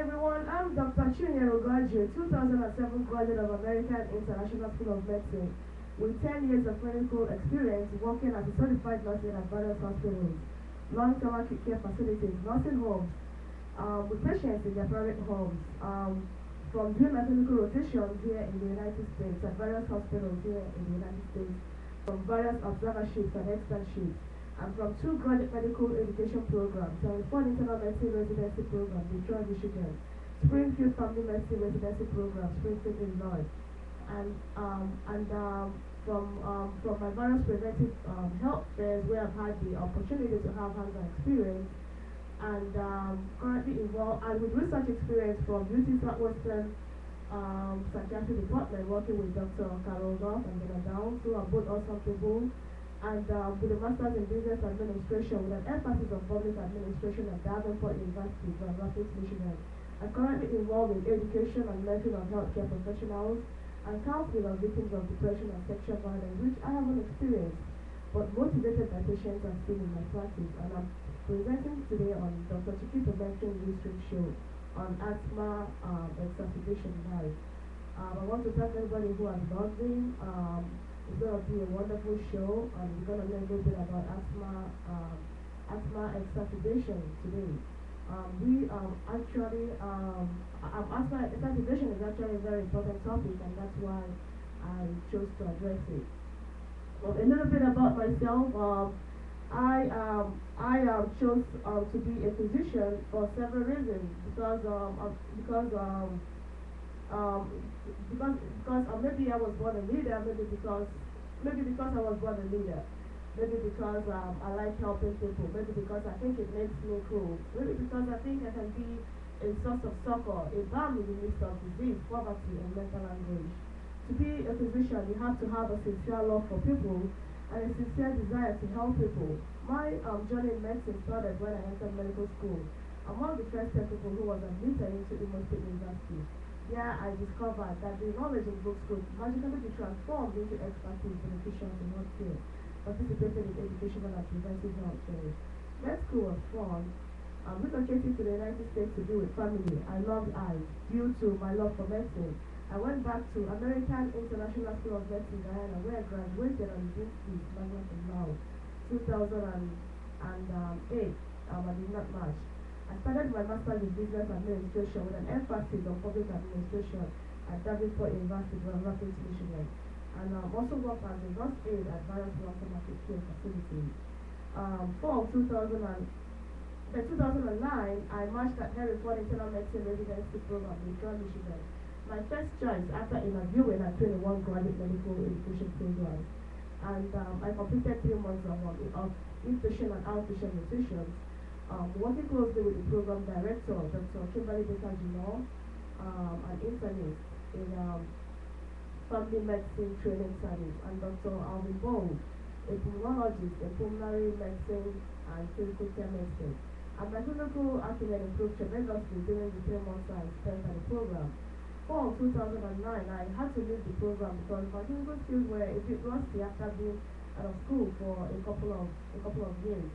everyone, I'm Dr. Chinyere Ugorji, 2007 graduate of American International School of Medicine, with 10 years of clinical experience working as a certified nurse at various hospitals, long-term acute care facilities, nursing homes, with patients in their private homes, from doing my clinical rotation here in the United States at various hospitals here in the United States, from various observerships and externships. I'm from 2 graduate medical education programs, and 4 internal medicine residency programs in Detroit, Michigan, Springfield Family Medicine Residency Program, Springfield, Illinois, and from my various preventive health fairs where I've had the opportunity to have hands-on experience, and currently involved and with research experience from UT Southwestern Psychiatry Department, working with Dr. Carol Goff and Dana Downs, who are both awesome people, and with a Master's in Business Administration with an emphasis on public administration at Davenport University, Grand Rapids, Michigan. I'm currently involved in education and mentoring of healthcare professionals and counseling of victims of depression and sexual violence, which I haven't experienced, but motivated by patients I've seen in my practice. And I'm presenting today on Dr. Chiquita Benson District Show on Asthma Excecebation Live. I want to thank everybody who has logged in. It's going to be a wonderful show, and we're going to learn a little bit about asthma exacerbation today. Asthma exacerbation is actually a very important topic, and that's why I chose to address it. A little bit about myself. I chose to be a physician for several reasons, because maybe I was born a leader, maybe because I was born a leader, maybe because I like helping people, maybe because I think it makes me cool, maybe because I think I can be a source of succor, a balm in the midst of disease, poverty, and mental anguish. To be a physician, you have to have a sincere love for people and a sincere desire to help people. My journey in medicine started when I entered medical school. I'm one of the first 10 people who was admitted into Imo State University. Yeah, I discovered that the knowledge in books could magically be transformed into expertise beneficial to healthcare, participated in educational and preventive health fairs. Med school was fun. Relocated to the United States to be with family. I loved eyes due to my love for medicine. I went back to American International School of Medicine, Guyana, where I graduated on June 5th, magna cum laude, 2008. I did not match. I started my Master's in Business Administration with an emphasis on public administration at Davenport University, Grand Rapids, Michigan. And also worked as a nurse aide at various long-term acute care facilities. Fall 2009, I matched at Hereford Internal Medicine Residency Program in Detroit, Michigan. My first choice after interviewing at 21 graduate medical education programs. And I completed 3 months of inpatient and outpatient rotations, working closely with the program director, Dr. Kimberly Baker-Gino, an internist in Family Medicine Training Service, and Dr. Alvin Bowles, a pulmonologist in pulmonary medicine and critical care medicine. And my clinical acumen improved tremendously during the 3 months I spent at the program. Fall 2009, I had to leave the program because my clinical skills were a bit rusty after being out of school for a couple of years.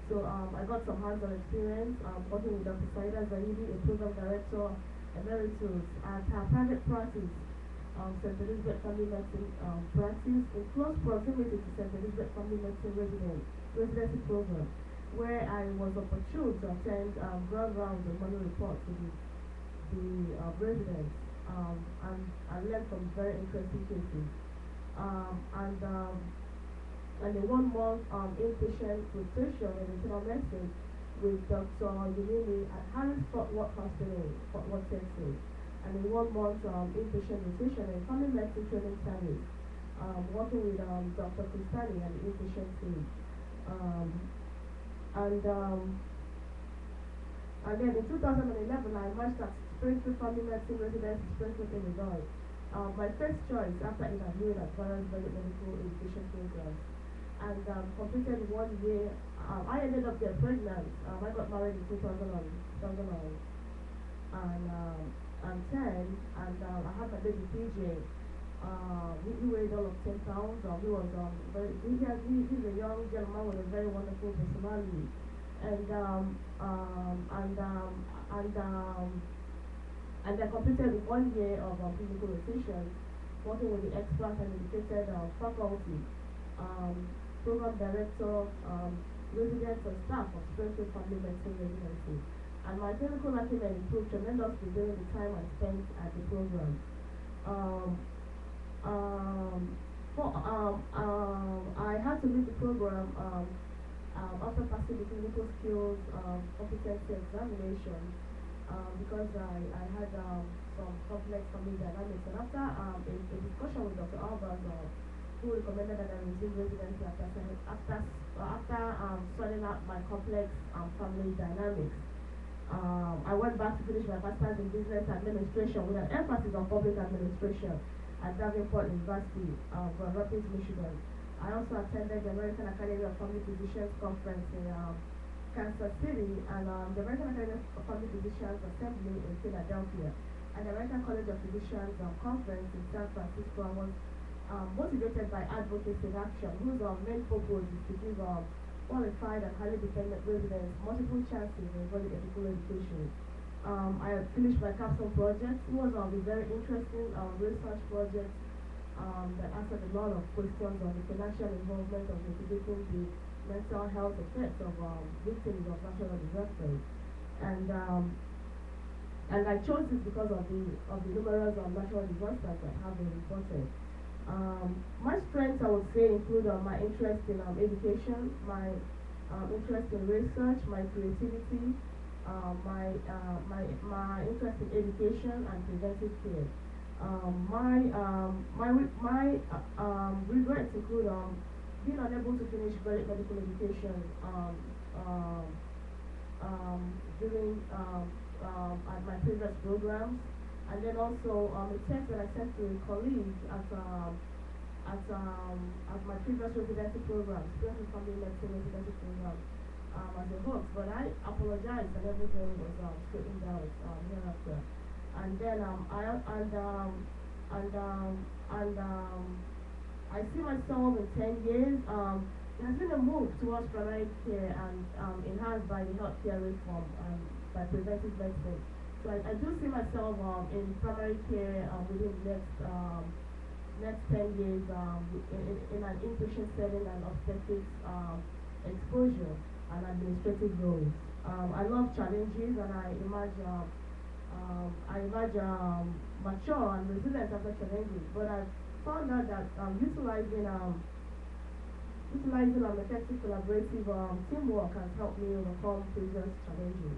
So I got some hands-on experience working with Dr. Saida Zaidi, a program director emeritus at her private practice, St. Elizabeth Family Medicine practice, in close proximity to St. Elizabeth Family Medicine residency program, where I was opportune to attend ground rounds and money reports with the residents, and I learned from very interesting cases. And a 1-month inpatient rotation in internal medicine with Dr. Yunini at Harris Fort Worth Hospital, Fort Worth, Texas, and a 1-month inpatient rotation in family medicine training service, working with Dr. Kristani and the inpatient team. And then in 2011, I matched at Springfield Family Medicine Residence in Springfield, Illinois. My first choice after interviewing at various medical education programs. And completed 1 year. I ended up getting pregnant. I got married in 2010, and I had my baby PJ. He weighed all of 10 pounds. He was he's a young gentleman with a very wonderful personality. And And I completed with 1 year of clinical rotation, working with the expert and dedicated faculty, um, program director, residents and staff of Springfield Family Medicine Residency. And my clinical acumen improved tremendously during the time I spent at the program. Um, um, I had to leave the program after passing the clinical skills competency examination because I had some complex family dynamics. And after a discussion with Dr. Albers, who recommended that I resume residency after sorting out my complex family dynamics, I went back to finish my master's in business administration with an emphasis on public administration at Davenport University, Grand Rapids, Michigan. I also attended the American Academy of Family Physicians Conference in Kansas City and the American Academy of Family Physicians Assembly in Philadelphia and the American College of Physicians Conference in San Francisco. I was motivated by Advocacy in Action, whose main purpose is to give qualified and highly dependent residents multiple chances in early medical education. I had finished my capstone project. It was a very interesting research project that answered a lot of questions on the financial involvement of mitigating the mental health effects of victims of natural disasters. And I chose this because of the numerous natural disasters that have been reported. My strengths, I would say, include my interest in education, my interest in research, my creativity, my interest in education and preventive care. My regrets include being unable to finish medical education during at my previous programs, and then also a text that I sent to a colleague at my previous residency program, Springfield Family Medicine Residency Program, as a host, but I apologized and everything was straightened out hereafter. And then I see myself in 10 years. There has been a move towards primary care and enhanced by the healthcare reform and by preventive medicine. So I do see myself in primary care within the next 10 years in an inpatient setting and obstetrics exposure and administrative roles. I love challenges and I imagine mature and resilient after challenges, but I found out that utilizing effective collaborative teamwork has helped me overcome previous challenges.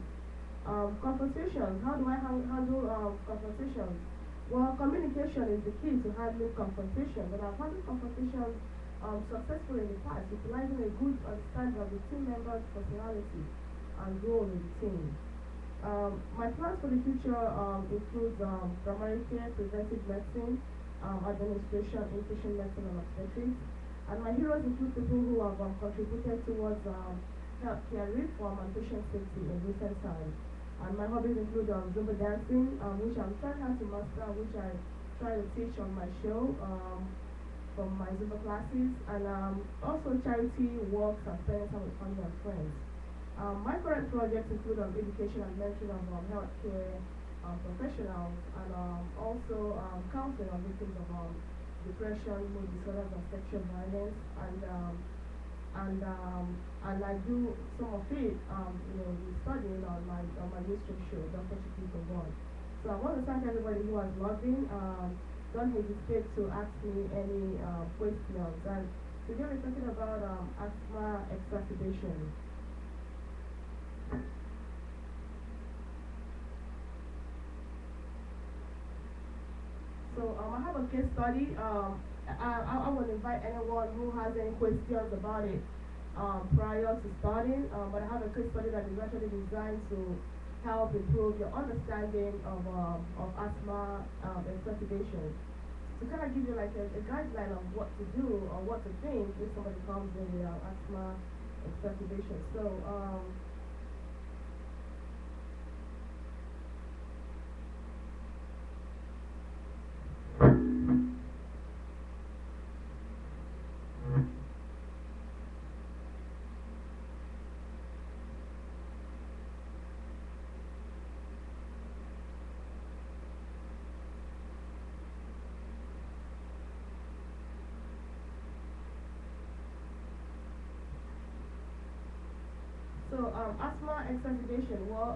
Confrontations, how do I handle confrontations? Well, communication is the key to handling confrontations, and I've handled confrontations successfully in the past, utilizing a good understanding of the team members' personality and role in the team. My plans for the future include primary care, preventive medicine, administration, inpatient medicine, and obstetrics. And my heroes include people who have contributed towards healthcare reform and patient safety in recent times. And my hobbies include Zumba dancing, which I'm trying hard to master, which I try to teach on my show from my Zumba classes, and also charity walks and spending time with family and friends. My current projects include education and mentoring of healthcare professionals, and also counseling on victims of depression, mood disorders, and sexual violence, and I do some of it, studying on my research show, Dr. Chinyere Ugorji. So I want to thank everybody who has logged in. Don't hesitate to ask me any questions. And today we're talking about asthma exacerbation. So I have a case study. I would invite anyone who has any questions about it prior to starting. But I have a case study that is actually designed to help improve your understanding of asthma exacerbation. To kind of give you like a guideline of what to do or what to think if somebody comes in with asthma exacerbation. So So asthma exacerbation. Well,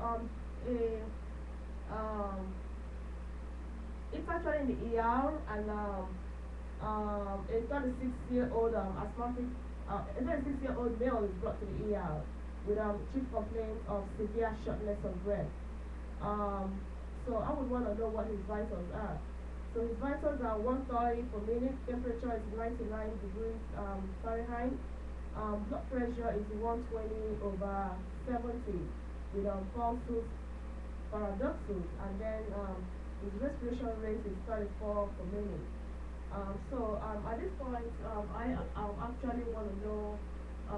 a, um, it's actually in the ER, and a 36-year-old asthmatic, a 36-year-old male is brought to the ER with chief complaints of severe shortness of breath. Um, so I would want to know what his vitals are. So his vitals are 130 per minute, temperature is 99 degrees Fahrenheit, blood pressure is 120 over 70 with pulses, paradoxals, and then his respiration rate is 34 per minute. At this point, I actually want to know a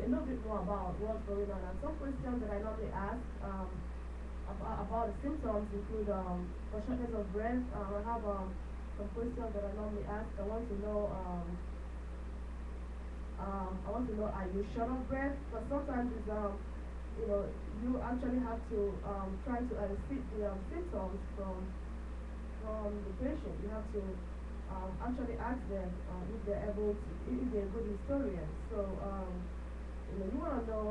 little bit more about what's going on. And some questions that I normally ask about the symptoms include for shortness of breath. I have some questions that I normally ask. I want to know, are you short of breath? But sometimes it's, you actually have to try to elicit the symptoms from the patient. You have to actually ask them if they're able to, if they're good historians. So, you want to know,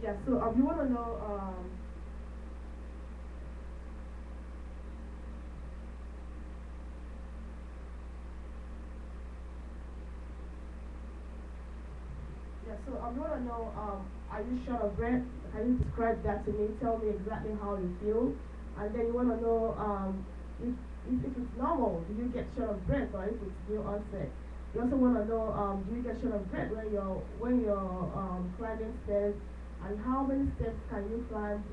you want to know, you want to know, are you short of breath? Can you describe that to me? Tell me exactly how you feel. And then you want to know if it's normal, do you get short of breath, or if it's new onset? You also want to know, do you get short of breath when you're climbing stairs, and how many steps can you climb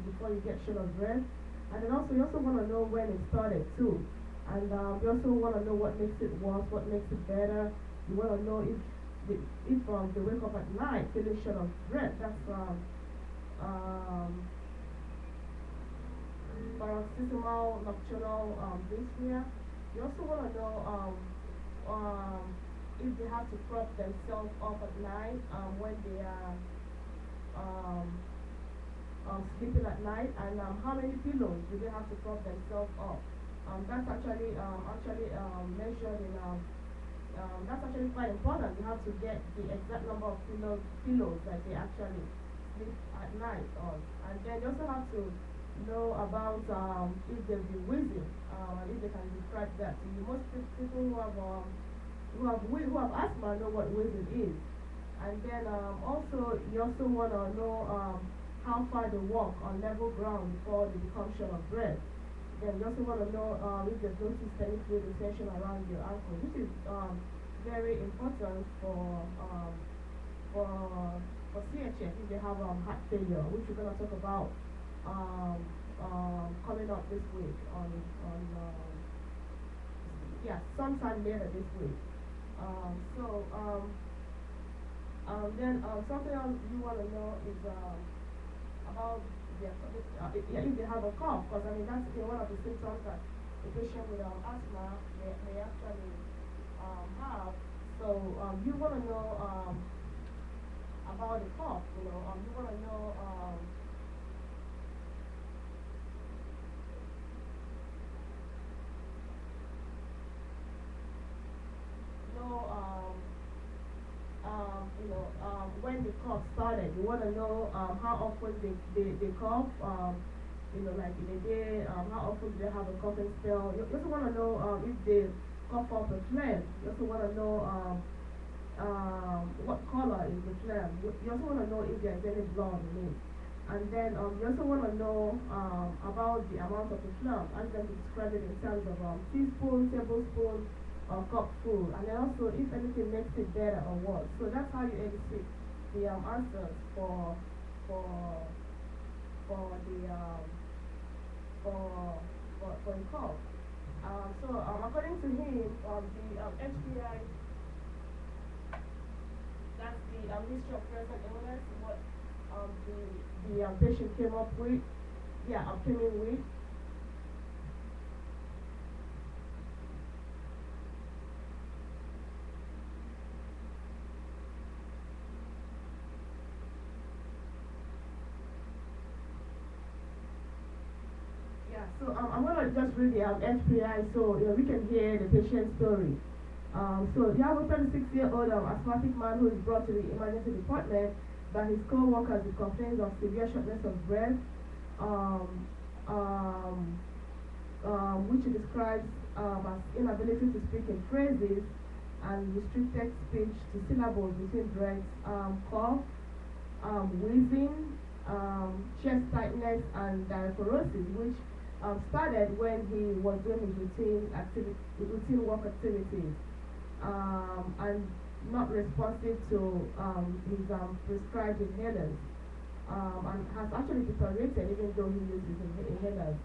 before you get short of breath? And then also you also want to know when it started too. And you also want to know what makes it worse, what makes it better. You want to know if they wake up at night feeling short of breath. That's paroxysmal nocturnal dyspnea. You also want to know if they have to prop themselves up at night when they are sleeping at night, and how many pillows do they have to prop themselves up. That's actually measured in that's actually quite important. You have to get the exact number of pillows that they actually sleep at night on. And then you also have to know about if they'll be wheezing, and if they can describe that to you. Most people who have asthma know what wheezing is. And then also you also want to know how far they walk on level ground before they become short of breath. Then you also want to know if they've noticed any fluid retention around your ankle, which is very important for CHF if they have heart failure, which we're going to talk about coming up this week sometime later this week. Then something else you want to know is about if they have a cough, because I mean that's one of the symptoms that a patient with asthma may actually have. So you want to know about the cough. You want to know when the cough started. You want to know how often they cough, like in a day, how often they have a coughing spell. You also want to know if they cough up a phlegm. You also want to know what color is the phlegm. You also want to know if there's any blood in it. And then you also want to know about the amount of the phlegm. Ask them to describe it in terms of teaspoon, tablespoon, or cupful. And then also if anything makes it better or worse. So that's how you elicit the answers for the cough. According to him, the HPI, that's the history of present illness, what the patient came up with, came in with. So I'm going to just read the HPI so we can hear the patient's story. So you have a 36-year-old asthmatic man who is brought to the emergency department by his co-workers with complaints of severe shortness of breath, um, um, which he describes as inability to speak in phrases and restricted speech to syllables between breaths, cough, wheezing, chest tightness, and diaphoresis, which started when he was doing his routine work activities, and not responsive to his prescribed inhalers, and has actually deteriorated even though he uses inhalers.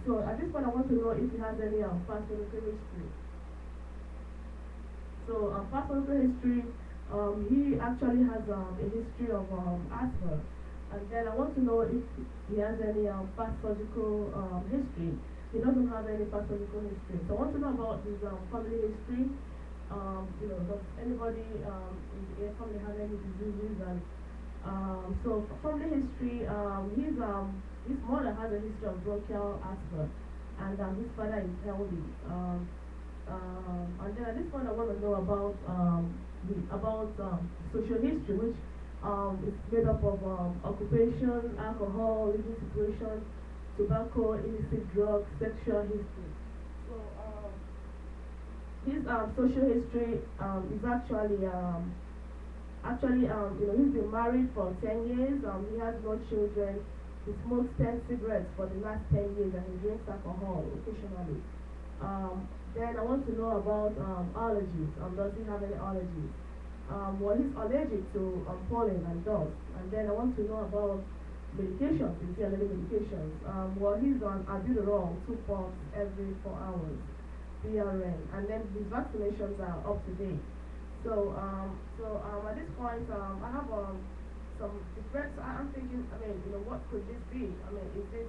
So at this point, I want to know if he has any past medical history. So past medical history, he actually has a history of asthma, and then I want to know if he has any past surgical history. He doesn't have any past surgical history. So I want to know about his family history. Does anybody in the family have any diseases? And so family history, his mother has a history of bronchial asthma, and his father is healthy. And then at this point, I want to know about social history, which is made up of occupation, alcohol, living situation, tobacco, illicit drugs, sexual history. So his social history is he's been married for 10 years. He has no children. He smokes 10 cigarettes for the last 10 years, and he drinks alcohol occasionally. Then I want to know about allergies. Does he have any allergies? Well, he's allergic to pollen and dust. And then I want to know about medications. Is he on any medications? Well, he's on albuterol, 2 puffs every 4 hours, PRN. And then his vaccinations are up to date. So, at this point, I have some different. I'm thinking. What could this be? Is this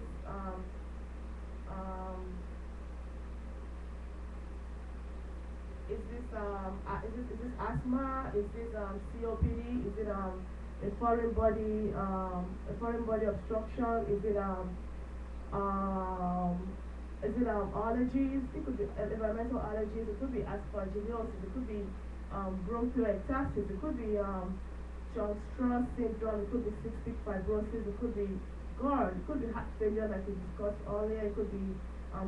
is this asthma? Is this COPD? Is it a foreign body obstruction? Is it allergies? It could be environmental allergies. It could be aspergillosis. It could be bronchiectasis. It could be John-Strauss syndrome. It could be cystic fibrosis. It could be GERD. It could be heart failure, like we discussed earlier. It could be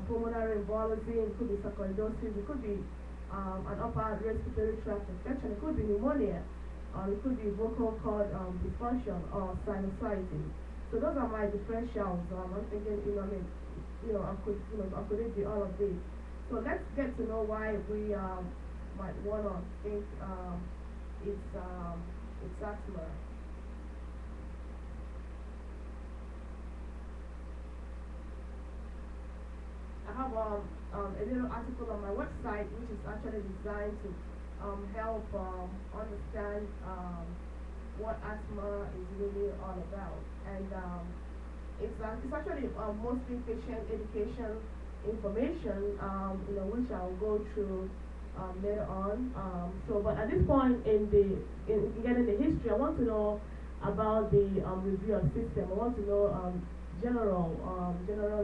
pulmonary embolism. It could be sarcoidosis. It could be an upper respiratory tract infection. It could be pneumonia. It could be vocal cord dysfunction or sinusitis. So those are my differentials. I'm thinking, could it be all of these? So let's get to know why we might want to think it's asthma. I have a little article on my website which is actually designed to help understand what asthma is really all about. And it's actually mostly patient education information, which I'll go through later on. But at this point in getting the history, I want to know about the review of system. I want to know general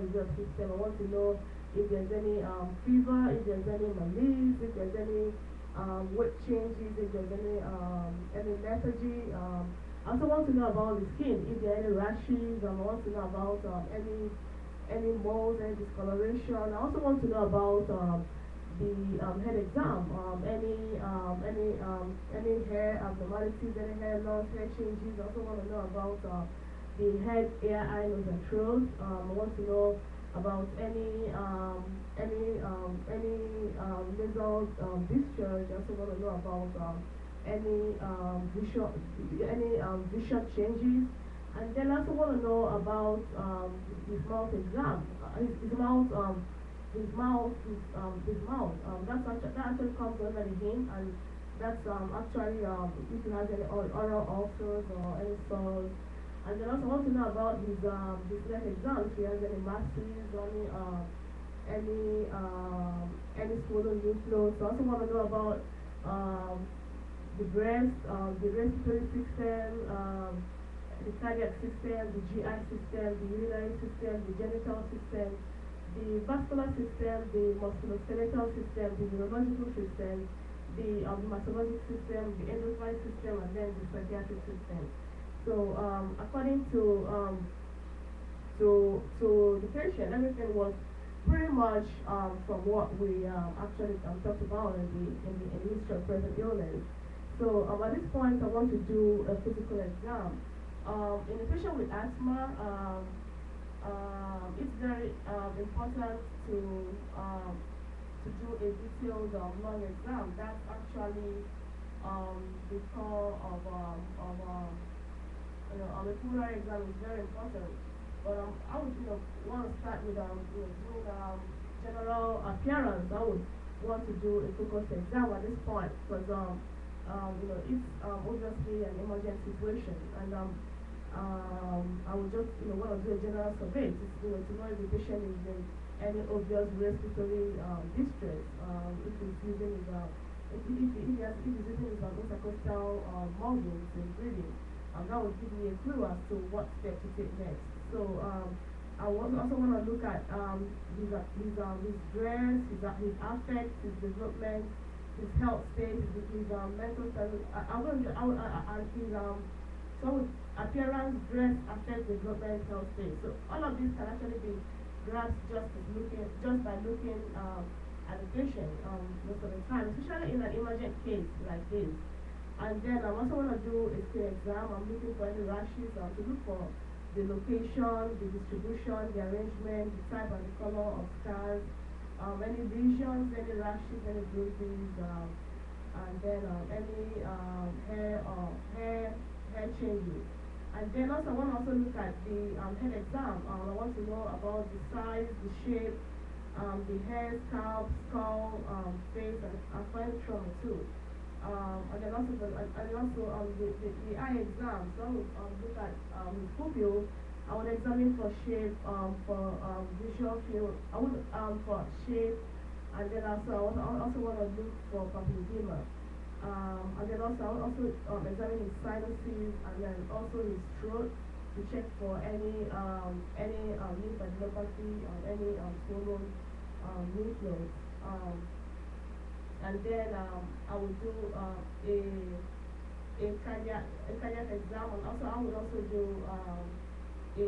review of system. I want to know if there's any fever, if there's any malaise, if there's any weight changes, if there's any lethargy. I also want to know about the skin, if there are any rashes. I want to know about any moles, any discoloration. I also want to know about the head exam, any hair abnormalities, any hair loss, hair changes. I also want to know about the head, ear, eye, nose, and throat. I want to know about any nasal discharge. I also want to know about any visual changes, and then I also want to know about his mouth exam, his mouth. That actually comes under the hint, and that's actually if he has any oral ulcers or any sores. And then also want to know about his neck exam, if he has any masses, any swollen lymph nodes. So I also want to know about the breast, the respiratory system, the cardiac system, the GI system, the urinary system, the genital system, the vascular system, the musculoskeletal system, the neurological system, the hematologic system, the endocrine system, and then the psychiatric system. So according to the patient, everything was pretty much from what we actually talked about in the history of present illness. So at this point, I want to do a physical exam. In a patient with asthma, it's very important to do a detailed lung exam. That's actually the core of a pulmonary exam is very important. But I would want to start with doing general appearance. I would want to do a focused exam at this point because it's obviously an emergent situation, and I would just want to do a general survey to know if the patient is in any obvious respiratory distress. If he's using his if he's using his intercostal muscles in breathing, that would give me a clue as to what step to take next. So I also want to look at his dress, his affect, his development, his health state, his mental state. So appearance, dress, affect, development, health state. So all of these can actually be grasped just by looking at the patient most of the time, especially in an emergent case like this. And then I also want to do a skin exam. I'm looking for any rashes to look for the location, the distribution, the arrangement, the type and the color of scars, any lesions, any rashes, any bruises, and then any hair changes. And then also I want to also look at the head exam. I want to know about the size, the shape, the hair, scalp, skull, face, and fine trauma too. And then also the eye exam. So I would look at his pupil. I would examine for shape, for visual field. I would for shape, and then also I also want to look for papilledema. And then also I would also examine his sinuses, and then also his throat to check for any lymphadenopathy or any swollen lymph nodes. And then I would do a cardiac exam, and also I would also do a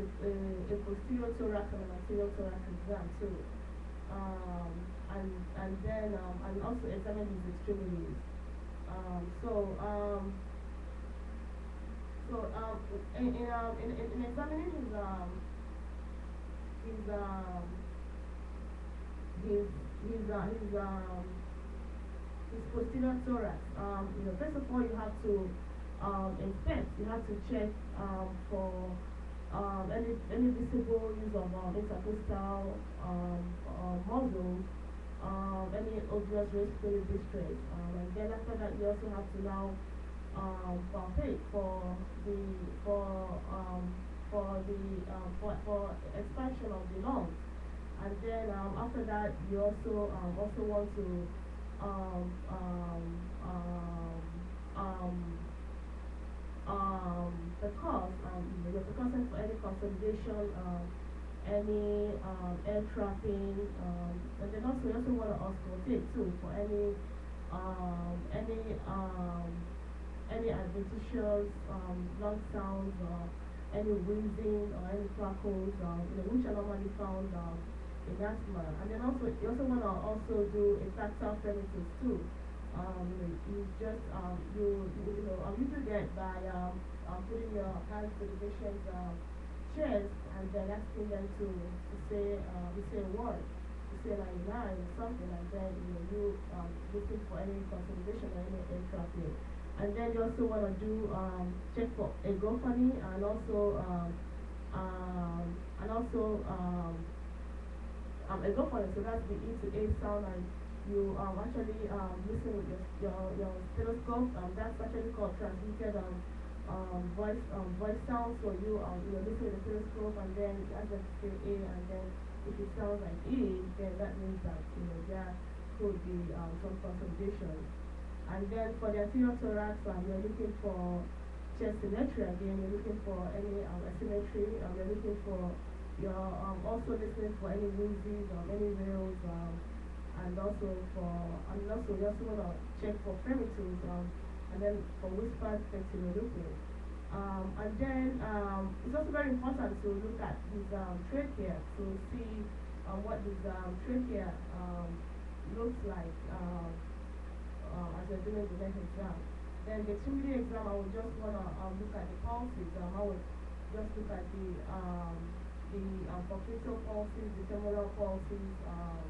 posterior thorax and an anterior thorax exam too. And then and also examine his extremities. In examining his posterior thorax. First of all, you have to inspect. You have to check for any visible use of intercostal muscles, any obvious respiratory distress, and then after that, you also have to now palpate for expansion of the lungs, and then after that, you also want to the cause, the precaution for any consolidation, any air trapping, and then also you also want to auscultate too for any adventitious lung sounds, any wheezing or any crackles, which are normally found in asthma. And then also you also want to also do a tactile premises too. You just you do that by putting your hands to the patient's chest and then asking them to say a word, to say like nine or something, and then you looking for any consolidation or any air trapping. And then you also want to do check for egophony and also egophony. So that's the E to A sound, and you actually listen with your stethoscope. That's actually called transmitted voice sound. So you listen with the stethoscope, and then as I say A, and then if it sounds like E, then that means that there could be some consolidation. And then for the anterior thorax, you're looking for chest symmetry again. You're looking for any asymmetry. You're looking for You're also listening for any wheezes or any rails, and also you also want to check for femitones, and then for whispered flexibility. And then it's also very important to look at his trachea to see what his trachea looks like as you're doing the next exam. Then the extremity exam, I would just want to look at the pulses. I would just look at the popliteal pulses, the femoral pulses, um,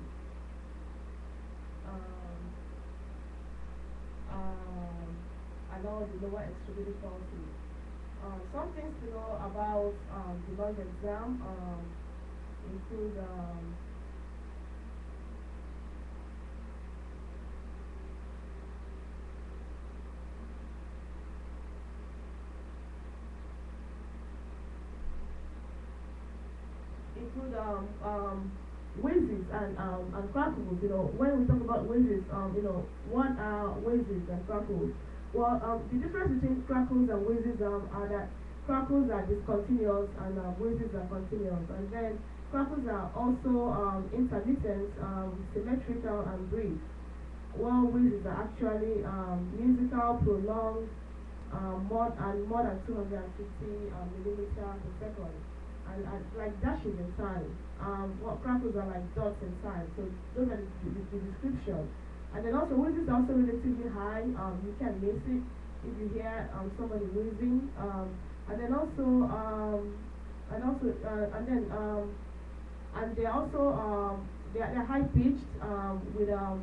and all the lower extremity pulses. Some things to know about the lung exam include include wheezes and crackles. When we talk about wheezes, what are wheezes and crackles? Well, the difference between crackles and wheezes are that crackles are discontinuous and wheezes are continuous. And then crackles are also intermittent, symmetrical, and brief. While wheezes are actually musical, prolonged, more than 250 millimeters per second, and like dashes in time. What crackles are like dots in time. So those are the description. And then also wheezes are also relatively high. You can miss it if you hear somebody wheezing. And they also they're high pitched with a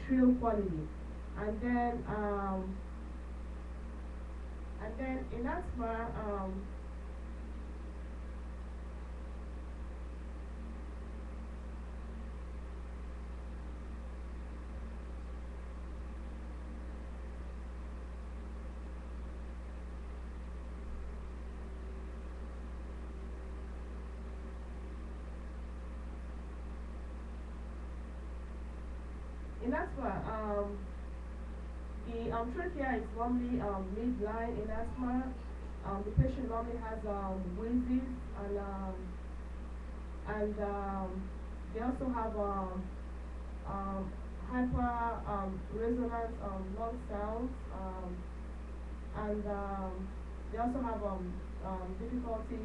shrill quality. And then um, and then in asthma, in asthma, the trachea is normally midline in asthma. The patient normally has wheezes and they also have um, hyper resonant lung sounds, and they also have difficulty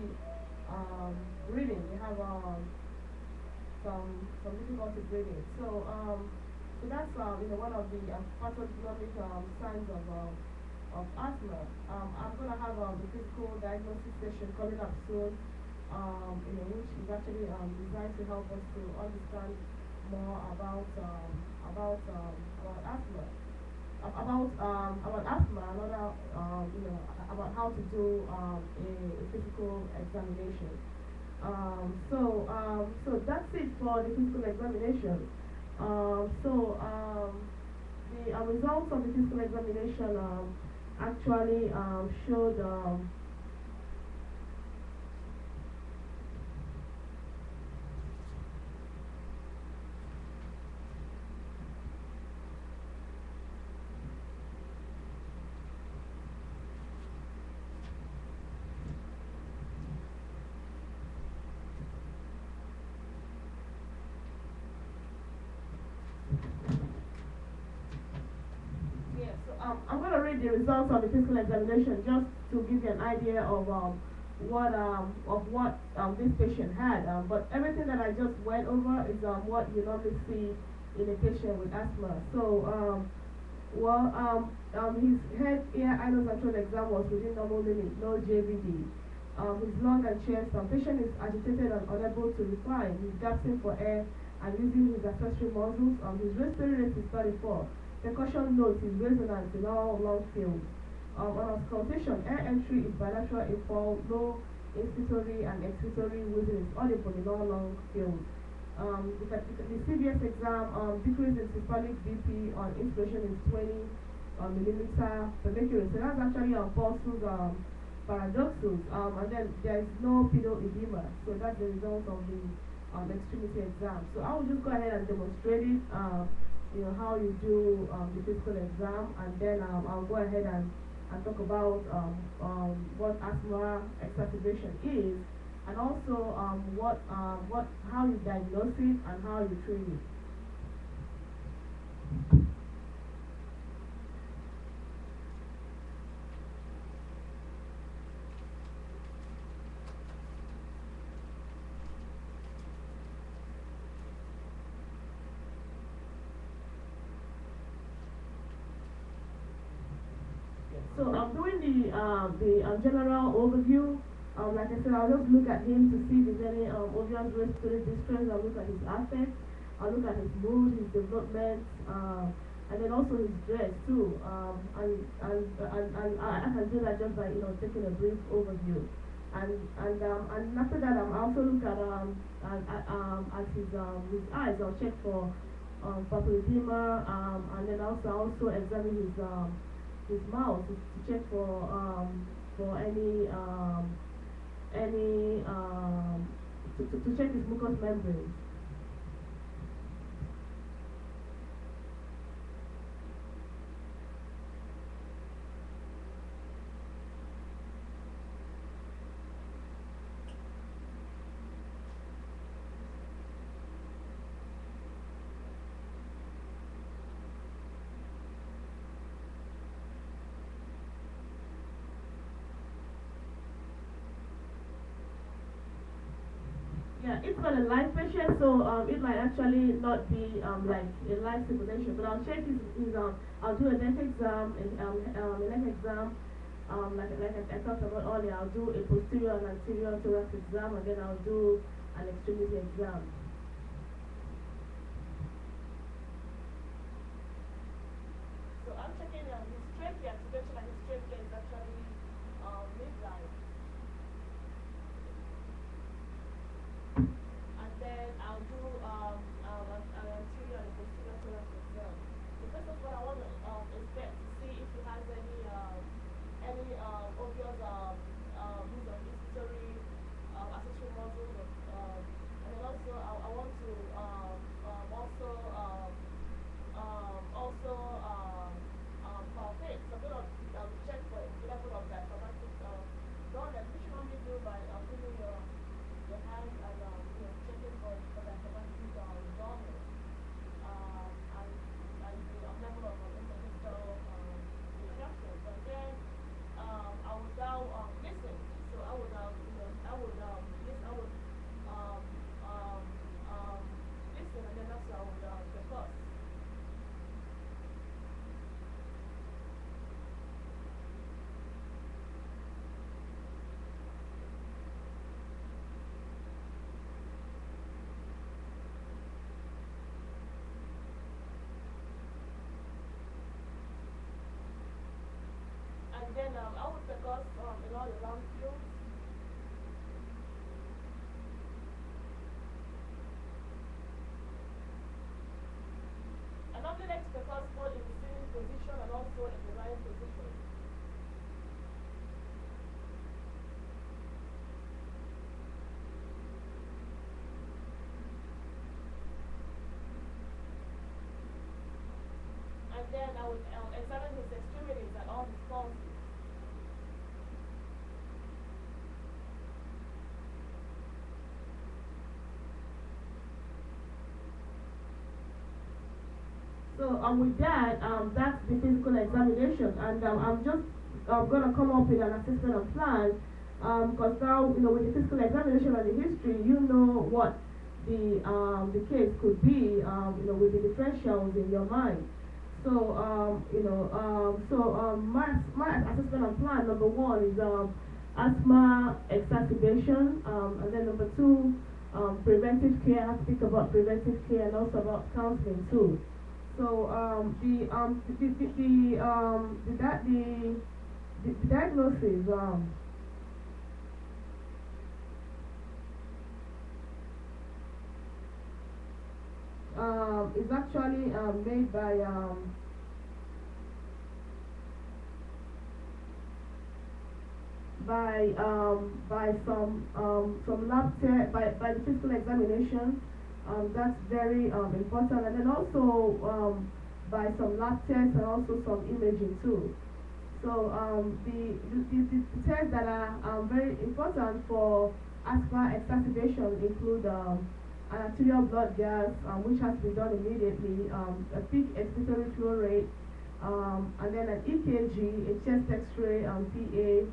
breathing. They have some difficulty breathing. So that's one of the pathognomic signs of asthma. I'm gonna have the physical diagnosis session coming up soon, which is actually designed to help us to understand more about asthma, about asthma, another about how to do a physical examination. So that's it for the physical examination. The results of the physical examination actually showed yeah, so I'm going to read the results of the physical examination just to give you an idea of what this patient had. But everything that I just went over is what you normally see in a patient with asthma. His head, ear, eye, nose, and throat exam was within normal limit, no JVD. His lung and chest, patient is agitated and unable to reply. He's gasping for air and using his accessory muscles. His respiratory rate is 34. Percussion notes is resonance in all lung fields. On auscultation, air entry is bilateral impulse, low inspiratory and expiratory wheezing is audible in all lung fields. The CVS exam, decrease in systolic BP on inspiration is 20 millimeter per mercury. So that's actually pulses paradoxals. And then there is no pedal edema. So that's the result of the extremity exam. So I will just go ahead and demonstrate it. How you do the physical exam, and then I'll go ahead and talk about what asthma exacerbation is, and also how you diagnose it and how you treat it. So I'm doing the general overview. Like I said, I'll just look at him to see if there's any obvious respiratory distress. I'll look at his affect. I'll look at his mood, his development, and then also his dress too. And I can do that just by taking a brief overview. And after that, I'll also look at his eyes. I'll check for papilledema, and then also examine his mouth to check for any to check his mucous membrane. Yeah, it's not a live patient, so it might actually not be like a live simulation. But I'll check his I'll do a neck exam, a neck exam, like I talked about earlier. I'll do a posterior and anterior thorax exam, and then I'll do an extremity exam. So I'm checking his trachea to make sure that his trachea is actually midline. And then I'll do an anterior and posterior thorax exam. So first of all, I want to inspect to see if he has any obvious use of inspiratory accessory muscles, and then also I want to palpate. So I'm going to check for the level of diaphragmatic dullness, which you normally do by putting your hand and checking for diaphragmatic dullness, and the level of interstitial retractions. And then I would now listen. So I would listen, and then also I would percuss. And then I would percuss in all the lung fields. I normally like to percuss both in the sitting position and also in the lying position. And then I would examine his extremities and all his pulses. So with that, that's the physical examination, and I'm just gonna come up with an assessment and plan, because now with the physical examination and the history, you know what the case could be, with the differentials in your mind. So my assessment and plan, number one is asthma exacerbation, and then number two, preventive care. I have to think about preventive care and also about counseling too. So the diagnosis is actually made by some lab test, by the physical examination. That's very important, and then also by some lab tests and also some imaging too. So the tests that are very important for asthma exacerbation include an arterial blood gas, which has to be done immediately, a peak expiratory flow rate, and then an EKG, a chest X-ray, PA,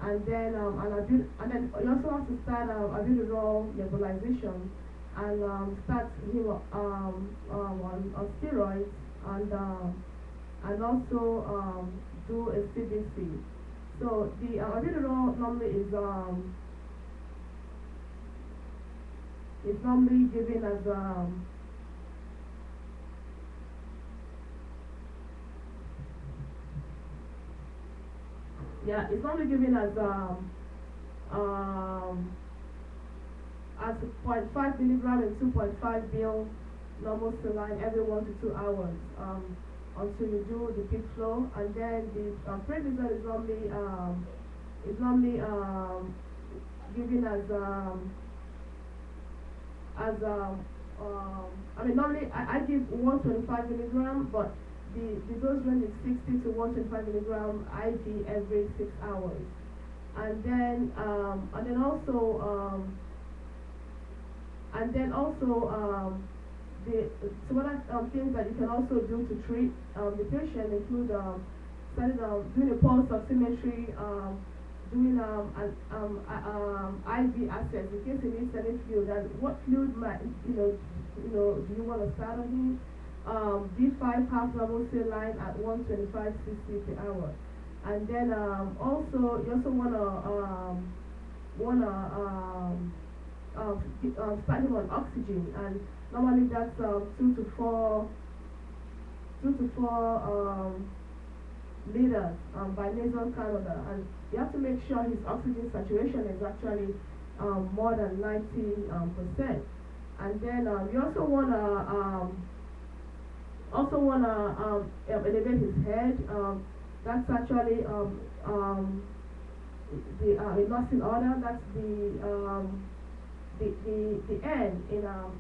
and then you also have to start albuterol nebulization and start on steroids and also do a CBC. So the albuterol normally is normally given as it's normally given as 0.5 milligram and 2.5 ml normal saline every 1 to 2 hours until you do the peak flow, and then the prednisone is normally given normally I give 125 milligram, but the dose range is 60 to 125 milligram IV every 6 hours, and then the some other things that you can also do to treat the patient include doing a pulse oximetry, doing IV access in case he needs any fluid, and what fluid might do you want to start on him? D5 half normal saline at 125 cc per hour, and then also you also start him on oxygen, and normally that's 2 to 4 liters by nasal cannula, and you have to make sure his oxygen saturation is actually more than 90%. And then you also want to elevate his head. That's actually the nursing order. That's the N in our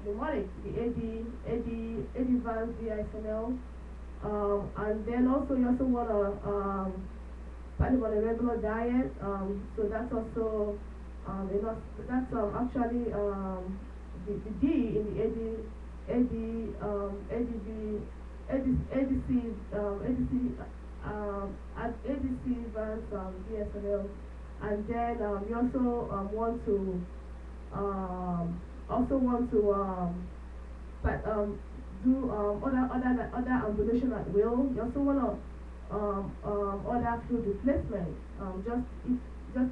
mnemonic, the AD Vans DISNL. And then also you also want to start him on a regular diet. So that's also that's actually the D in the ADC Vans DSNL. And then you also want to do other ambulation at will. You also want to order fluid replacement, just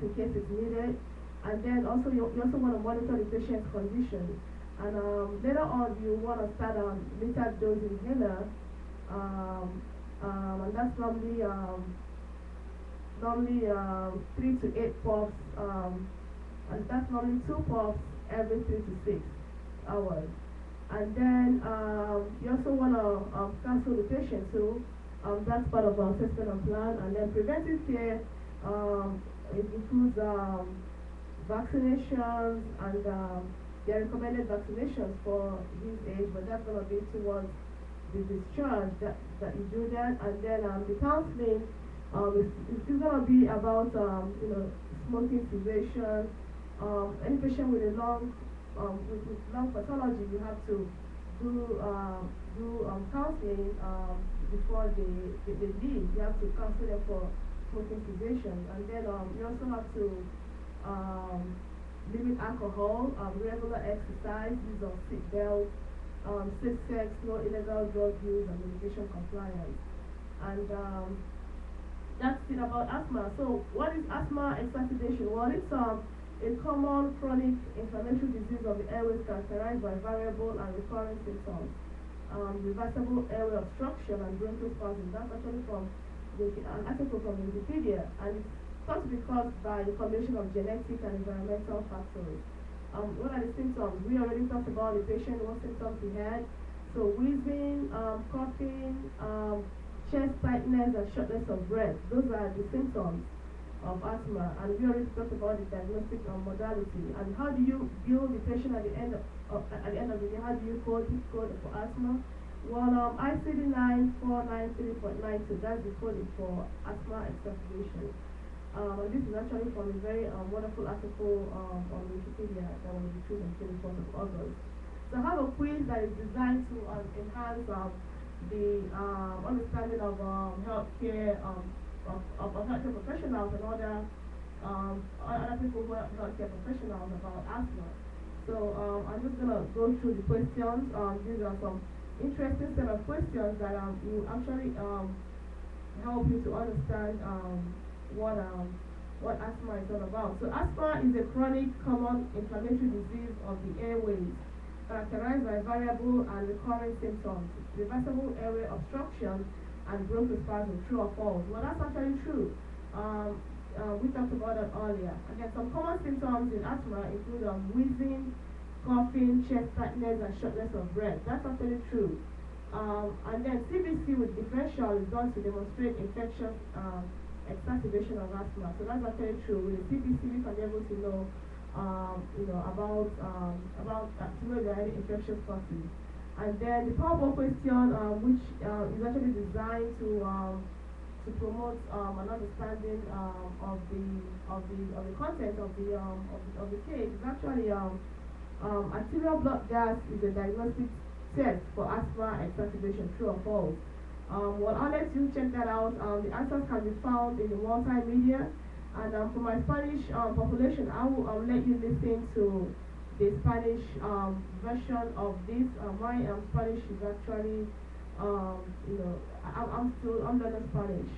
in case it's needed. And then also you also want to monitor the patient's condition. And later on you want to start lethal dose inhaler, and that's normally 3 to 8 puffs, and that's normally 2 puffs every 3 to 6 hours. And then you also want to cancel the patient, so that's part of our assessment and plan. And then preventive care, it includes vaccinations, and there are recommended vaccinations for his age, but that's going to be towards the discharge that you do that. And then the counseling is going to be about smoking cessation. Any patient with a lung pathology, you have to do counseling before they leave. You have to counsel them for smoking cessation, and then you also have to limit alcohol, regular exercise, use of seat belts, safe sex, no illegal drug use, and medication compliance. And that's it about asthma. So what is asthma exacerbation? Well, it's a common chronic inflammatory disease of the airways characterized by variable and recurring symptoms, reversible airway obstruction and bronchospasm. That's actually from an article from Wikipedia, and it's thought to be caused by a combination of genetic and environmental factors. What are the symptoms? We already talked about the patient, what symptoms he had. So wheezing, coughing, chest tightness, and shortness of breath. Those are the symptoms of asthma, and we already talked about the diagnostic modality. And how do you bill the patient at the end of the day? How do you code for asthma? Well, ICD-9 493.92, that's the code for asthma exacerbation. And this is actually from a very wonderful article on Wikipedia that was issued on 24th of August. So I have a quiz that is designed to enhance the understanding of healthcare of healthcare professionals and other people who are healthcare professionals about asthma. So I'm just gonna go through the questions. These are some interesting set of questions that will actually help you to understand what asthma is all about. So asthma is a chronic, common inflammatory disease of the airways, characterized by variable and recurring symptoms, reversible airway obstruction, and bronchospasm. True or false? Well, that's actually true. We talked about that earlier. Again, some common symptoms in asthma include wheezing, coughing, chest tightness, and shortness of breath. That's actually true. And then CBC with differential is done to demonstrate infectious exacerbation of asthma. So that's actually true. With the CBC, we can be able to know, about to know if there are any infectious causes. And then the Powerball question, which is actually designed to promote an understanding of the content of the case, is actually arterial blood gas is a diagnostic test for asthma exacerbation. True or false? Well, I'll let you check that out. The answers can be found in the multimedia. And for my Spanish population, I will let you listen to the Spanish version of this. My Spanish is actually, I'm learning Spanish.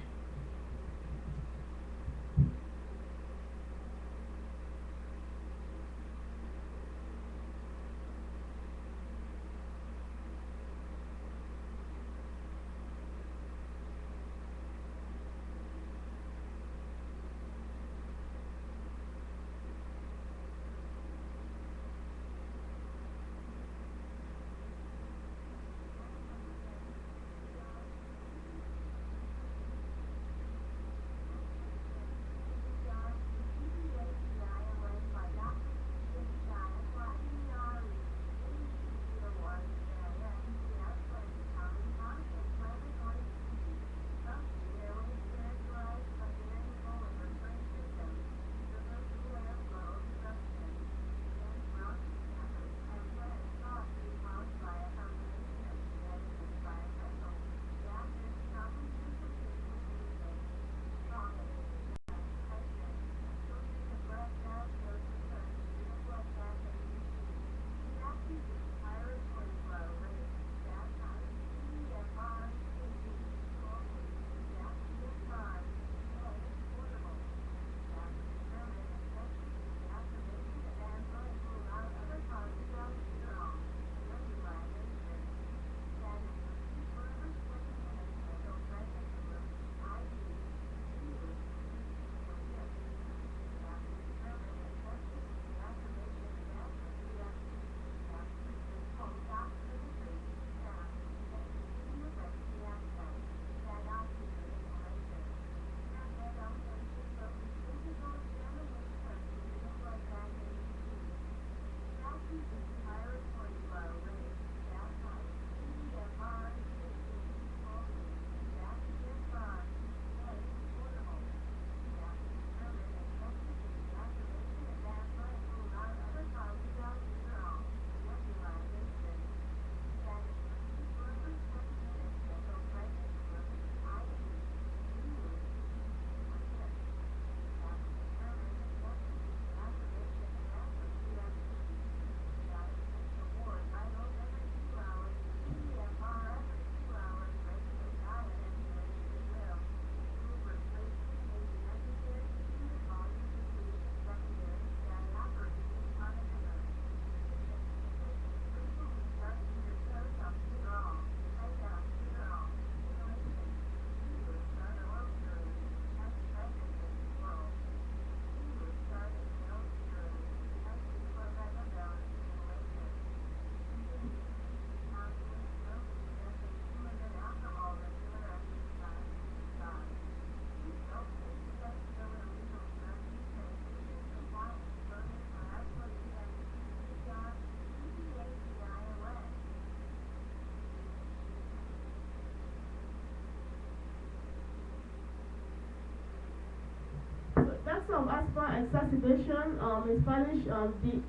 of Asthma Excecebation, in Spanish, the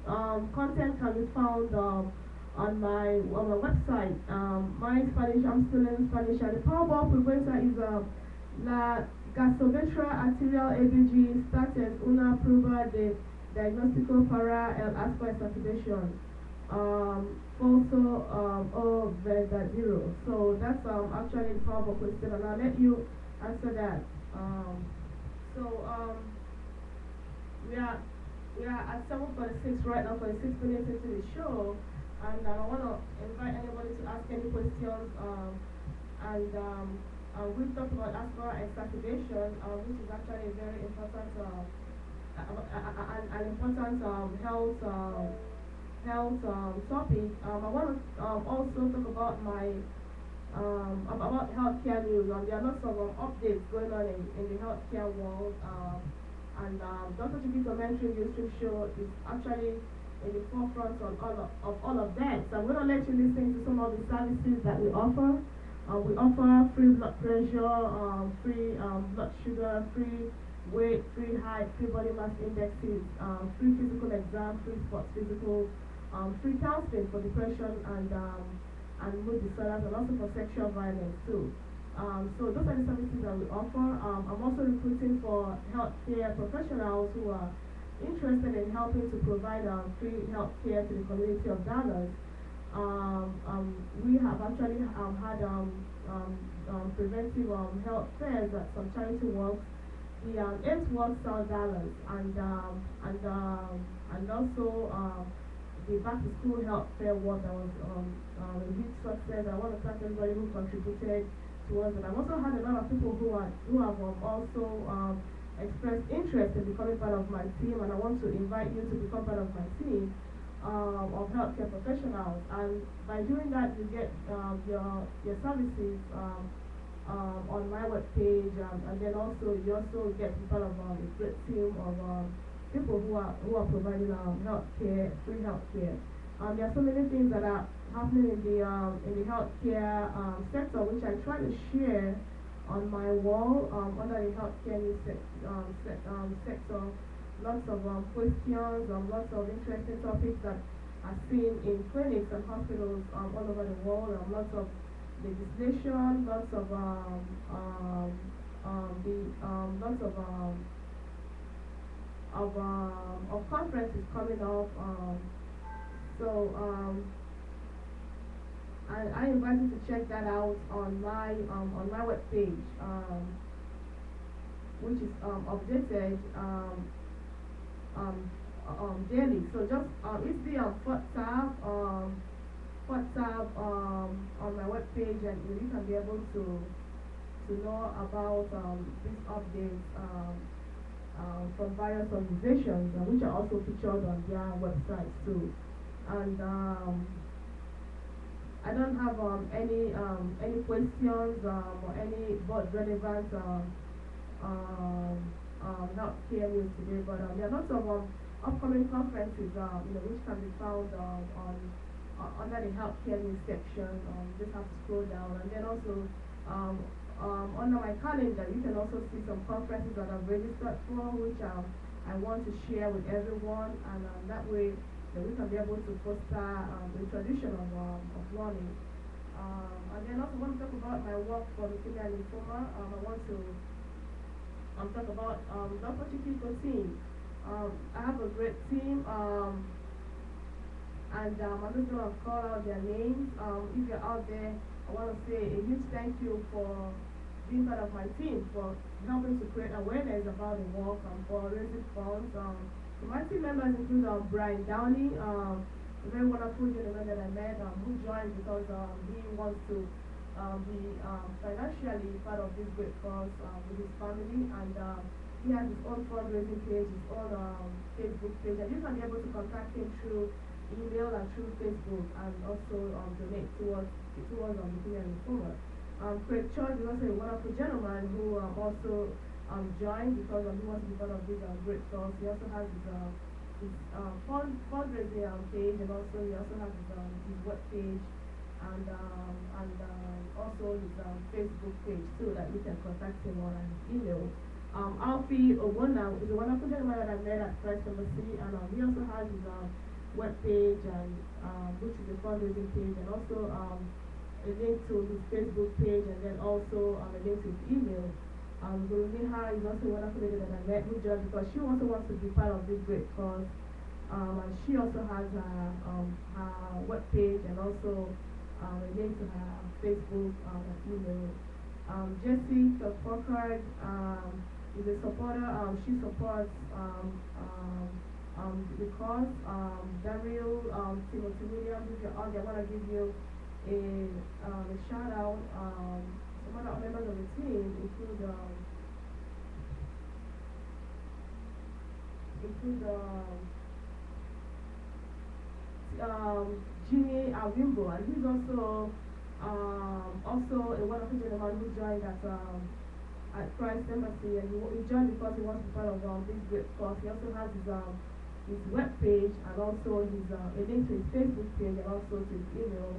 content can be found on my website. My Spanish, I'm still in Spanish, and the Powerball frequenza is la gasometría arterial ABG status una prueba de diagnóstico para el asthma exacerbation. Also, o verdadero. So that's actually the Powerball question, and I'll let you answer that. So we are at 7:46 right now, for 6 minutes into the show, and I want to invite anybody to ask any questions. And we've talked about asthma exacerbation, which is actually a very important an important health topic. I want to also talk about about healthcare news. There are lots of updates going on in the healthcare world. And Dr. Chiki's Commentary YouTube show is actually in the forefront of all of that. So I'm going to let you listen to some of the services that we offer. We offer free blood pressure, free blood sugar, free weight, free height, free body mass indexes, free physical exam, free sports physical, free counseling for depression and mood disorders, and also for sexual violence too. So those are the services that we offer. I'm also recruiting for healthcare professionals who are interested in helping to provide free healthcare to the community of Dallas. We have actually had preventive health fairs at some charity works. The AIDS World South Dallas, and also the back to school health fair work that was a huge success. I want to thank everybody who contributed towards it. I've also had a lot of people who have also expressed interest in becoming part of my team, and I want to invite you to become part of my team of healthcare professionals. And by doing that, you get your services on my webpage, and then also you also get to be part of a great team of people who are providing healthcare, free healthcare. There are so many things that are happening in the healthcare sector, which I try to share on my wall under the healthcare news sector. Lots of questions, lots of interesting topics that are seen in clinics and hospitals all over the world. Lots of legislation, lots of conferences coming up. I invite you to check that out on my webpage, which is updated daily. So just it's the fourth tab on my webpage, and you can be able to know about these updates from various organizations, which are also featured on their websites too. And I don't have any questions or any board relevant healthcare news today, but there are lots of upcoming conferences which can be found under the healthcare news section. You just have to scroll down, and then also under my calendar you can also see some conferences that I've registered for, which I want to share with everyone, and that way we can be able to foster the tradition of learning. And then also want to talk about my work for leukemia and lymphoma. I want to talk about Dr. Chiki's team. I have a great team, and I'm just going to call out their names. If you're out there, I want to say a huge thank you for being part of my team, for helping to create awareness about the work, for raising funds. So my team members include Brian Downey, a very wonderful gentleman that I met, who joined because he wants to be financially part of this great cause with his family, and he has his own fundraising page, his own Facebook page, and you can be able to contact him through email and through Facebook, and also donate towards leukemia and lymphoma. Craig Church is also a wonderful gentleman who also joined because he wants to be part of this great cause. He also has his fundraising page, and also he also has his web page, and also his Facebook page too, that you can contact him on, and his email. Alfie Owona is a wonderful gentleman that I met at Christ Embassy, and he also has his web page, and which is a fundraising page, and also a link to his Facebook page, and then also a link to his email. Gurumiha is also a wonderful lady that I met who joined because she also wants to be part of this great cause. And she also has her web page and also a link to her Facebook and email. Jessie Packard is a supporter. She supports the cause. Daryl, Timothy Williams, if you're on there, I want to give you a shout out. Some other members of the team include Chinyere Ugorji, and he's also a wonderful gentleman who joined at Christ Embassy, and he joined because he wants to be part of this great cause. He also has his web page and also his a link to his Facebook page and also to his email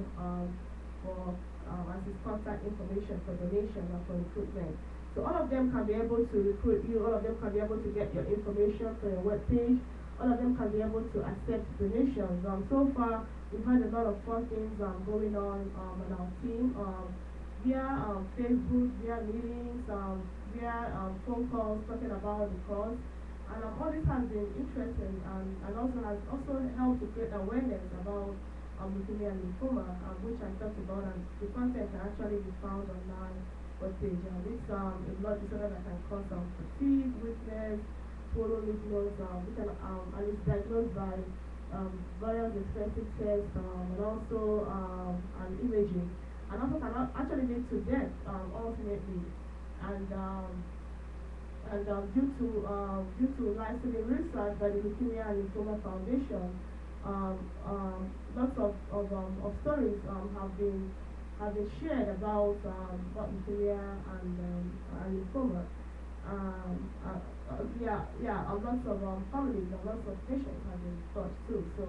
for as his contact information for donation and for recruitment. So all of them can be able to recruit you, all of them can be able to get your information for your web page, all of them can be able to accept donations. So far, we've had a lot of fun things going on in our team via Facebook, via meetings, via phone calls talking about the cause. And all this has been interesting and also has also helped to create awareness about leukemia and lymphoma, which I talked about, and the content can actually be found on my webpage. This is a blood disorder that can cause fatigue, weakness, swollen lymph nodes, and it's diagnosed by various expensive tests and also and imaging, and also can actually lead to death ultimately. And due to life-saving research by the Leukemia and Lymphoma Foundation, lots of stories have been shared about leukemia and lymphoma. Lots of families and lots of patients have been touched too. So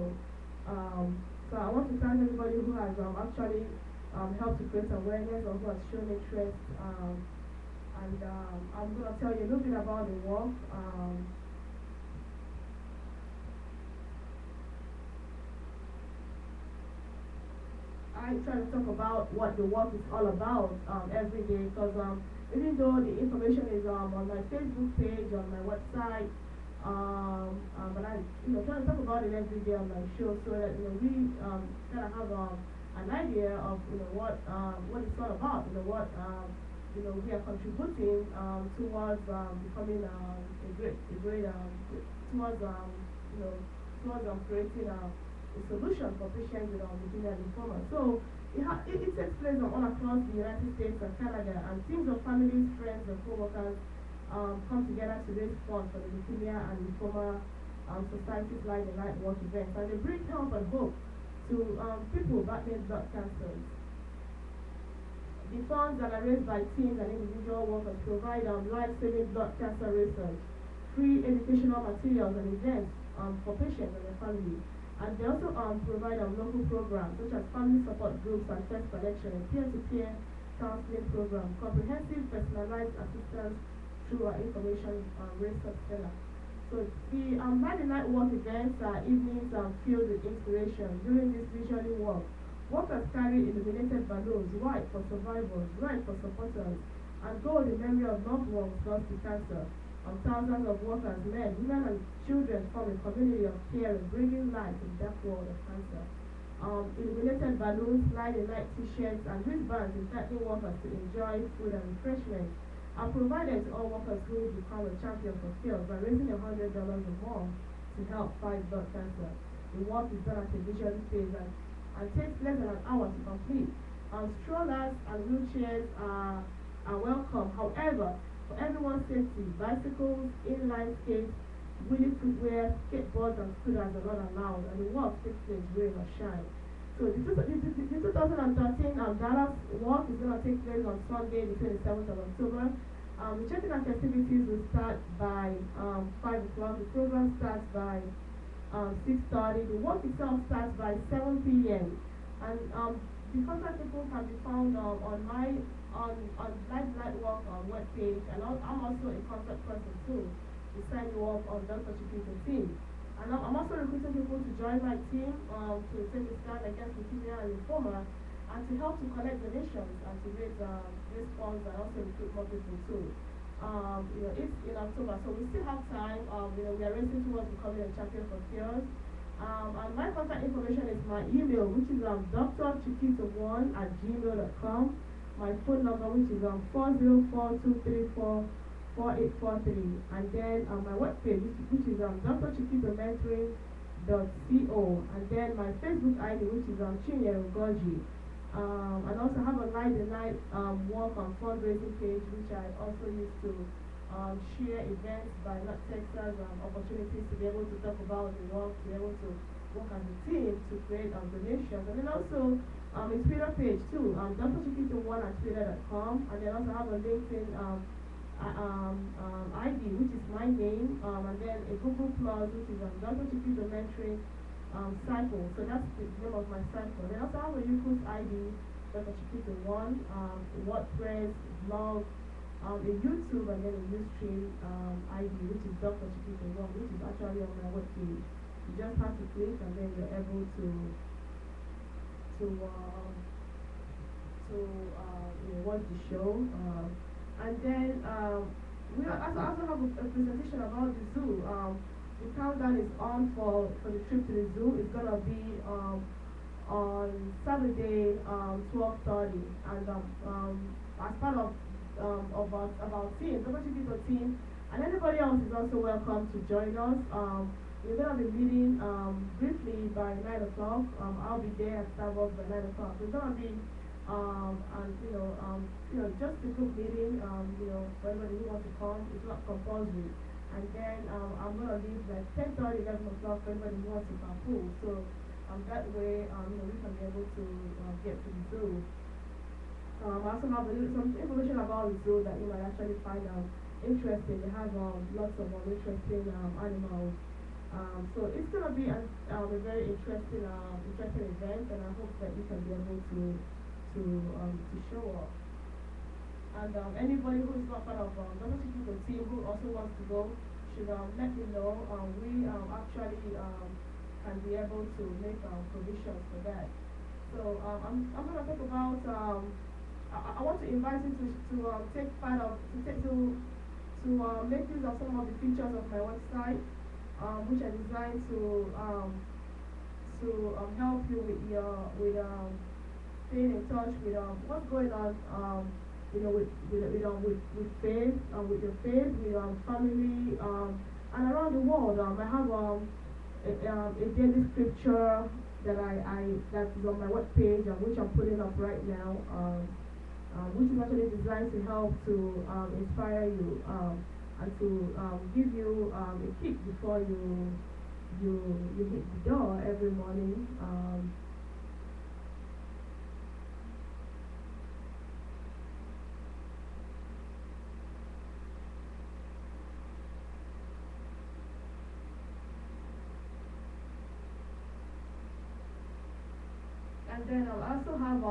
I want to thank everybody who has actually helped to create awareness or who has shown interest. I'm going to tell you a little bit about the work. I try to talk about what the work is all about every day, because even though the information is on my Facebook page, on my website, but I try to talk about it every day on my show so that we kind of have an idea of what it's all about, what we are contributing towards becoming a great towards creating a solution for patients with leukemia and lymphoma. So it takes place all across the United States and Canada, and teams of families, friends, and co-workers come together to raise funds for the Leukemia and Lymphoma Society's Light and Light Work events, and they bring help and hope to people battling blood cancers. The funds that are raised by teams and individual workers provide life-saving blood cancer research, free educational materials and events for patients and their families. And they also provide local programs such as family support groups and test collection and peer-to-peer counseling programs, comprehensive personalized assistance through our information research center. So the Friday night work events are evenings filled with inspiration. During this visually work, workers carry illuminated balloons, white for survivors, red for supporters, and gold in memory of loved ones lost to cancer. Thousands of workers, men, women, and children form a community of care and bringing light to the dark world of cancer. Illuminated balloons, light t-shirts, and wristbands inviting workers to enjoy food and refreshments are provided to all workers who become a champion for skills by raising $100 or more to help fight blood cancer. The work is done at a visually pace and takes less than an hour to complete. Strollers and wheelchairs are welcome. However, for everyone's safety, bicycles, inline skates, wheelie footwear, skateboards, and scooters are not allowed, and the work takes place rain or shine. So the 2013 Dallas walk is going to take place on Sunday, the 27th of October. The check-in and festivities will start by 5 o'clock. The program starts by 6:30. The walk itself starts by 7 p.m. And the contact people can be found on my on Light Work web page, and I'm also a contact person too to sign you up on Dr. Chiquito team. And I'm also recruiting people to join my team to take a stand against leukemia and lymphoma, and to help to collect donations and to raise funds and also recruit more people too. It's in October, so we still have time. We are racing towards becoming a champion for cures. And my contact information is my email, which is drchiquito1@gmail.com. My phone number, which is 404-234-4843. And then my webpage, which is drchiquitomentoring.co. And then my Facebook ID, which is Chinyere Ugorji. And also have a night walk on fundraising page, which I also use to share events by North Texas, opportunities to be able to talk about the work, to be able to work as a team to create donations. And then also a Twitter page too, Dr. Chiquito1 at twitter.com. And then also have a LinkedIn ID, which is my name, and then a Google Plus, which is Dr. Chiquito Mentoring cycle. So that's the name of my cycle. Then also have a Yukos ID, Dr. Chiquito1, WordPress, blog, a YouTube, and then a Ustream ID, which is Dr. Chiquito1, which is actually on my webpage. You just have to click, and then you're able to watch the show. And then we also have a presentation about the zoo. The countdown is on for the trip to the zoo. It's gonna be on Saturday, 12:30, and as part of our team, the Chiquito team, and anybody else is also welcome to join us. We're gonna be meeting briefly by 9 o'clock. I'll be there at Starbucks by 9 o'clock. We're gonna be just a group meeting. For anybody who wants to come, it's not compulsory. And then I'm going to leave like 10:30, 11 o'clock for anybody who wants to come pool. So that way, we can be able to get to the zoo. I also have some information about the zoo that you might actually find interesting. They have lots of interesting animals. So it's going to be a very interesting event, and I hope that you can be able to show up. And anybody who is not part of Dr. Chiquito team who also wants to go should let me know. We actually can be able to make provisions for that. So I'm going to talk about. I want to invite you to take part of to make use of some of the features of my website, which are designed to help you with staying in touch with what's going on. With faith, with your faith, with family, and around the world. I have a daily scripture that that is on my webpage, which I'm putting up right now, which is actually designed to help to inspire you and to give you a kick before you hit the door every morning. And then I'll also have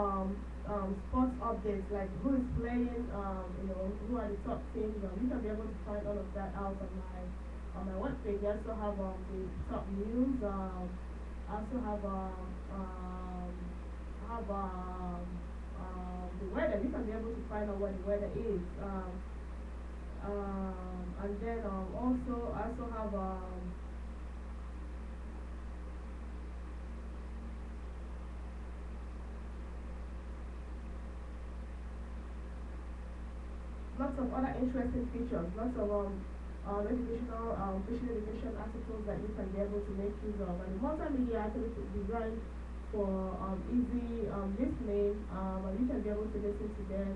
sports updates, like who is playing, who are the top teams. You can be able to find all of that out on my webpage. I also have the top news. I also have the weather. You can be able to find out what the weather is. And then also I also have lots of other interesting features, lots of educational, patient education articles that you can be able to make use of. And the multimedia actually designed for easy listening, and you can be able to listen to them,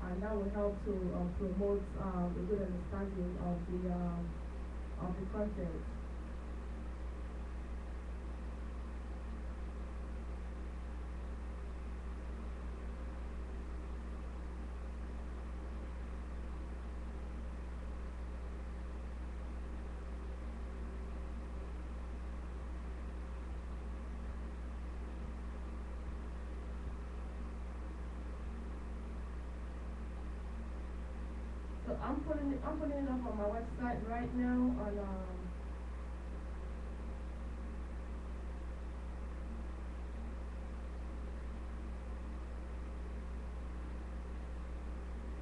and that will help to promote a good understanding of the content. I'm putting it up on my website right now on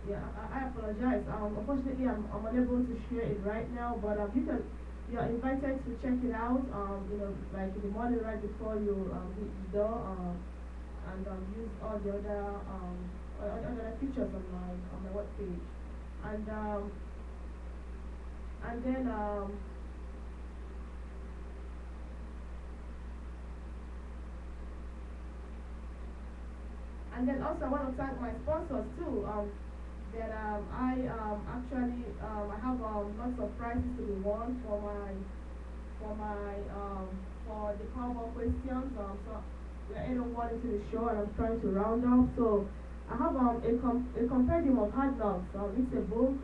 yeah, I apologize. Unfortunately, I'm unable to share it right now, but you're invited to check it out. Like in the morning right before you hit the door, and use all the other features on my web page, and and then and then also I want to thank my sponsors too. That I have lots of prizes to be won for my for the power questions. So we're ending one into the show, and I'm trying to round up. So I have a compendium of hard knocks. It's a book,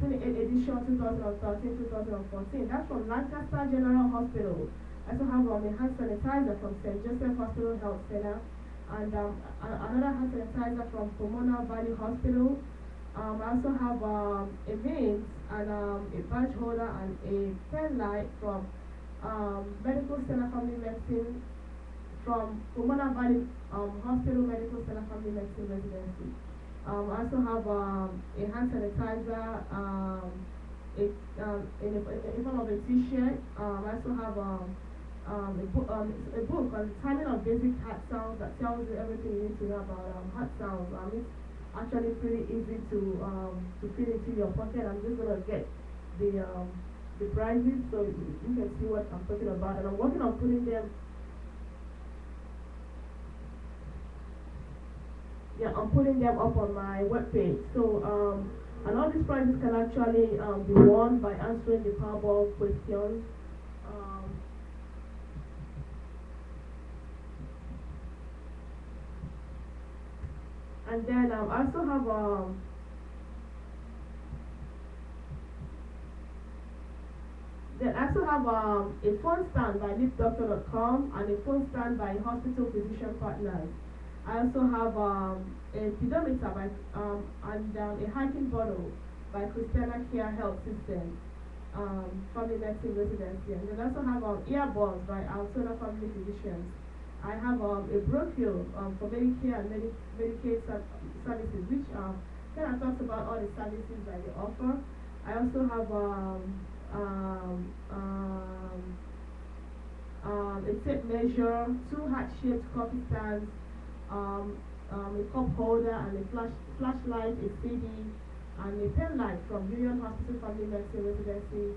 28th edition, 2013-2014. That's from Lancaster General Hospital. I also have a hand sanitizer from St. Joseph Hospital Health Center, and another hand sanitizer from Pomona Valley Hospital. I also have a mint and a badge holder and a pen light from Medical Center Family Medicine, from Pomona Valley Hospital Medical Center Family Medicine Residency. I also have a hand sanitizer, in form of a t-shirt. I also have a book on the timing of basic heart sounds that tells you everything you need to know about heart sounds. It's actually pretty easy to fit into your pocket. I'm just gonna get the prices so you can see what I'm talking about, and I'm working on putting them. Yeah, I'm putting them up on my webpage. So and all these prizes can actually be won by answering the Powerball questions. Um, and then I also have a phone stand by LipDoctor.com and a phone stand by Hospital Physician Partners. I also have a pedometer and a hiking bottle by Christiana Care Health System, Family Medicine Residency. And then I also have earbuds by Altona Family Physicians. I have a brochure for Medicare and Medicaid services, which kind of talks about all the services that they offer. I also have um, um, a tape measure, two heart-shaped coffee stands, a cup holder, and a flashlight, a CD, and a pen light from Union Hospital Family Medicine Residency,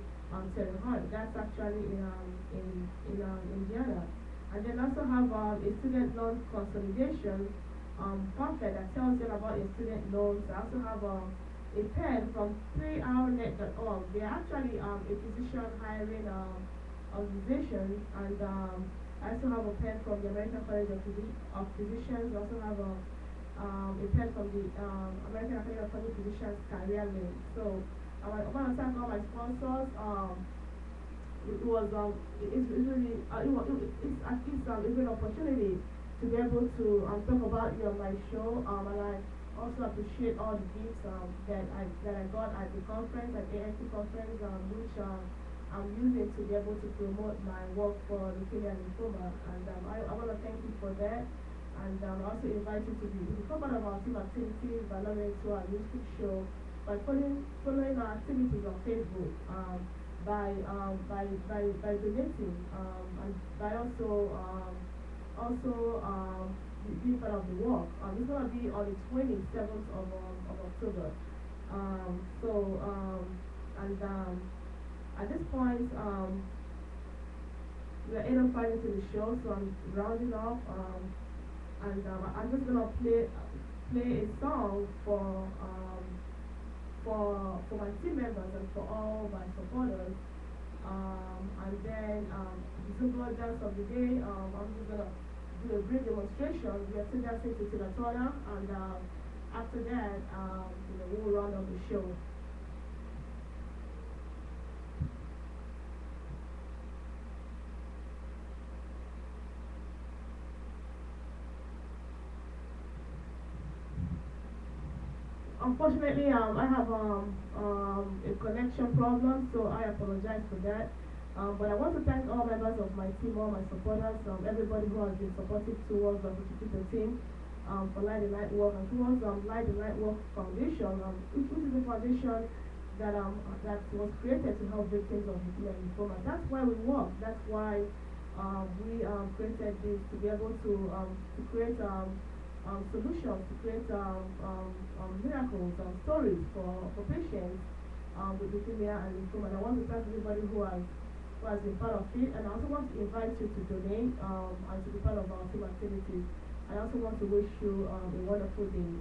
Terre That's actually in Indiana. And then also have a student loan consolidation pamphlet that tells you about your student loans. I also have a pen from 3hournet.org. They're actually a physician hiring organization, and I also have a pen from the American College of Physicians. I also have a pen from the American Academy of Family Physicians Career Link. So I want to thank all my sponsors. It was it's really it's at least a good opportunity to be able to talk about you on my show, and I also appreciate all the gifts that I got at the conference, at AFC conference, which I'm using to be able to promote my work for leukemia and lymphoma, and I want to thank you for that, and also invite you to become part of our team activities by logging into our YouTube show, by following our activities on Facebook, by donating, and by also being part of the work. It's going to be on the 27th of October. So and at this point, we are 8:05 into the show, so I'm rounding off, and I'm just gonna play a song for my team members and for all my supporters. And then the Zumba dance of the day. I'm just gonna do a brief demonstration. We are still dancing to Tina Turner, and after that, we'll round up the show. Unfortunately, I have a connection problem, so I apologize for that. But I want to thank all members of my team, all my supporters, everybody who has been supportive towards to keep the team for Light the Light Work and towards Light the Light Work Foundation, which is a foundation that was created to help victims of leukemia and lymphoma. That's why we work. That's why we created this to be able to create solutions, to create miracles and stories for patients with leukemia and lymphoma. And I want to thank everybody who has been part of it, and I also want to invite you to donate and to be part of our team activities. I also want to wish you a wonderful day.